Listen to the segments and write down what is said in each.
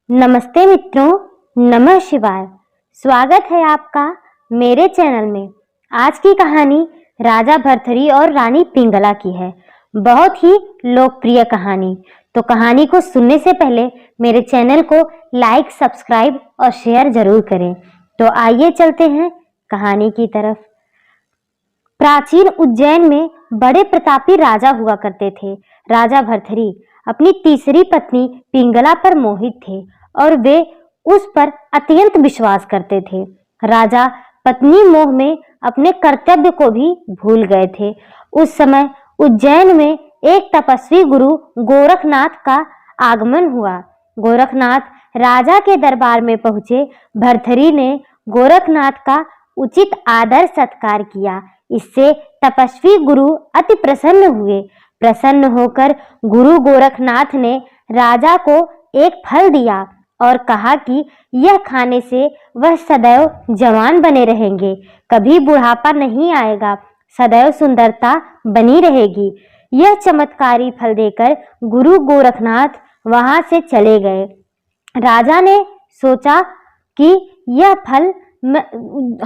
नमस्ते मित्रों, नमः शिवाय। स्वागत है आपका मेरे चैनल में। आज की कहानी राजा भर्तृहरि और रानी पिंगला की है। बहुत ही लोकप्रिय कहानी। तो कहानी को सुनने से पहले मेरे चैनल को लाइक, सब्सक्राइब और शेयर जरूर करें। तो आइए चलते हैं कहानी की तरफ। प्राचीन उज्जैन में बड़े प्रतापी राजा हुआ करते थे। राजा भर्तृहरि अपनी तीसरी पत्नी पिंगला पर मोहित थे और वे उस पर अत्यंत विश्वास करते थे। राजा पत्नी मोह में अपने कर्तव्य को भी भूल गए थे। उस समय उज्जैन में एक तपस्वी गुरु गोरखनाथ का आगमन हुआ। गोरखनाथ राजा के दरबार में पहुंचे। भर्तृहरि ने गोरखनाथ का उचित आदर सत्कार किया। इससे तपस्वी गुरु अति प्रसन्न हुए। प्रसन्न होकर गुरु गोरखनाथ ने राजा को एक फल दिया और कहा कि यह खाने से वह सदैव जवान बने रहेंगे, कभी बुढ़ापा नहीं आएगा, सदैव सुंदरता बनी रहेगी। यह चमत्कारी फल देकर गुरु गोरखनाथ वहां से चले गए। राजा ने सोचा कि यह फल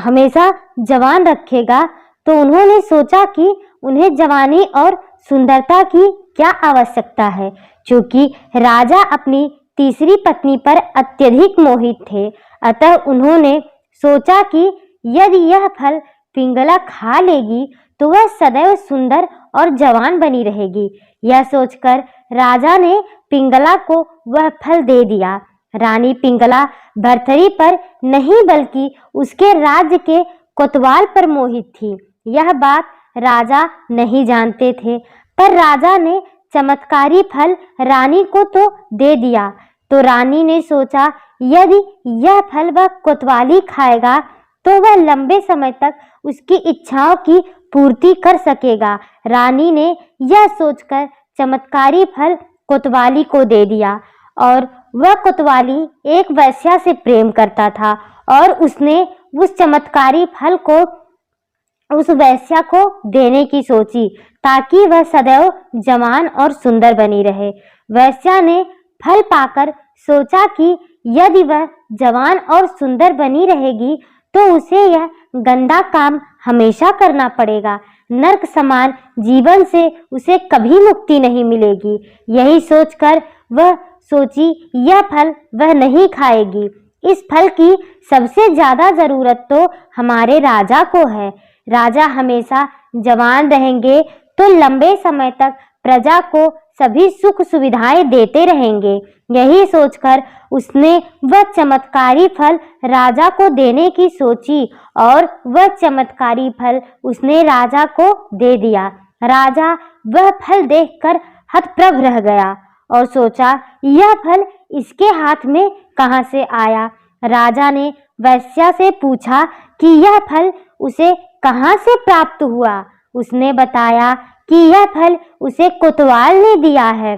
हमेशा जवान रखेगा, तो उन्होंने सोचा कि उन्हें जवानी और सुंदरता की क्या आवश्यकता है। क्योंकि राजा अपनी तीसरी पत्नी पर अत्यधिक मोहित थे, अतः उन्होंने सोचा कि यदि यह फल पिंगला खा लेगी तो वह सदैव सुंदर और जवान बनी रहेगी। यह सोचकर राजा ने पिंगला को वह फल दे दिया। रानी पिंगला भर्तृहरि पर नहीं बल्कि उसके राज्य के कोतवाल पर मोहित थी। यह बात राजा नहीं जानते थे, पर राजा ने चमत्कारी फल रानी को तो दे दिया। तो रानी ने सोचा यदि यह फल वह कोतवाली खाएगा तो वह लंबे समय तक उसकी इच्छाओं की पूर्ति कर सकेगा। रानी ने यह सोचकर चमत्कारी फल कोतवाली को दे दिया और वह कोतवाली एक वेश्या से प्रेम करता था और उसने उस चमत्कारी फल को उस वेश्या को देने की सोची ताकि वह सदैव जवान और सुंदर बनी रहे। वेश्या ने फल पाकर सोचा कि यदि वह जवान और सुंदर बनी रहेगी तो उसे यह गंदा काम हमेशा करना पड़ेगा। नरक समान जीवन से उसे कभी मुक्ति नहीं मिलेगी। यही सोचकर वह सोची यह फल वह नहीं खाएगी। इस फल की सबसे ज्यादा जरूरत तो हमारे राजा को है। राजा हमेशा जवान रहेंगे तो लंबे समय तक प्रजा को सभी सुख सुविधाएं देते रहेंगे। यही सोचकर उसने वह चमत्कारी फल राजा को देने की सोची और वह चमत्कारी फल उसने राजा को दे दिया। राजा वह फल देखकर हतप्रभ रह गया और सोचा यह फल इसके हाथ में कहां से आया। राजा ने वेश्या से पूछा कि यह फल उसे कहां से प्राप्त हुआ। उसने बताया कि यह फल उसे कोतवाल ने दिया है।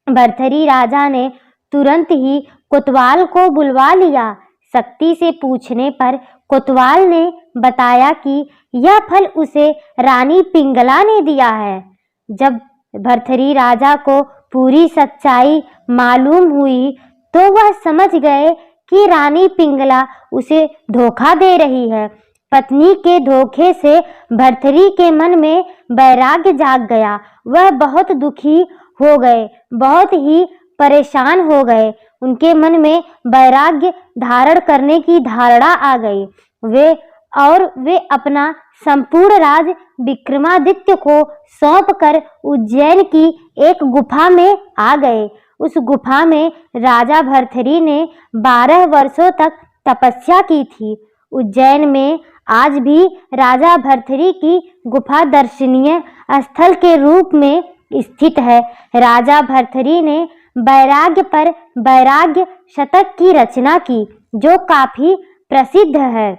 भर्तृहरि राजा ने तुरंत ही कोतवाल को बुलवा लिया। सख्ती से पूछने पर कोतवाल ने बताया कि यह फल उसे रानी पिंगला ने दिया है। जब भर्तृहरि राजा को पूरी सच्चाई मालूम हुई तो वह समझ गए कि रानी पिंगला उसे धोखा दे रही है। पत्नी के धोखे से भर्तृहरि के मन में वैराग्य जाग गया। वह बहुत दुखी हो गए, बहुत ही परेशान हो गए। उनके मन में वैराग्य धारण करने की धारणा आ गई। वे अपना संपूर्ण राज विक्रमादित्य को सौंपकर उज्जैन की एक गुफा में आ गए। उस गुफा में राजा भर्तृहरि ने 12 वर्षों तक तपस्या की थी। उज्जैन में आज भी राजा भर्तृहरि की गुफा दर्शनीय स्थल के रूप में स्थित है। राजा भर्तृहरि ने वैराग्य पर वैराग्य शतक की रचना की जो काफी प्रसिद्ध है।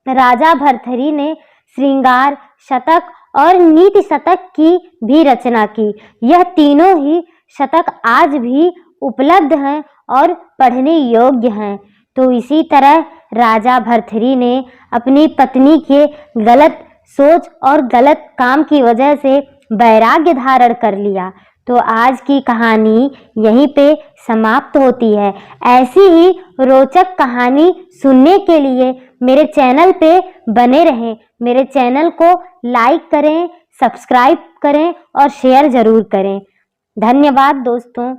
राजा भर्तृहरि ने श्रृंगार शतक और नीति शतक की भी रचना की। यह तीनों ही शतक आज भी उपलब्ध हैं और पढ़ने योग्य हैं। तो इसी तरह राजा भर्तृहरि ने अपनी पत्नी के गलत सोच और गलत काम की वजह से वैराग्य धारण कर लिया। तो आज की कहानी यहीं पे समाप्त होती है। ऐसी ही रोचक कहानी सुनने के लिए मेरे चैनल पे बने रहें। मेरे चैनल को लाइक करें, सब्सक्राइब करें और शेयर ज़रूर करें। धन्यवाद दोस्तों।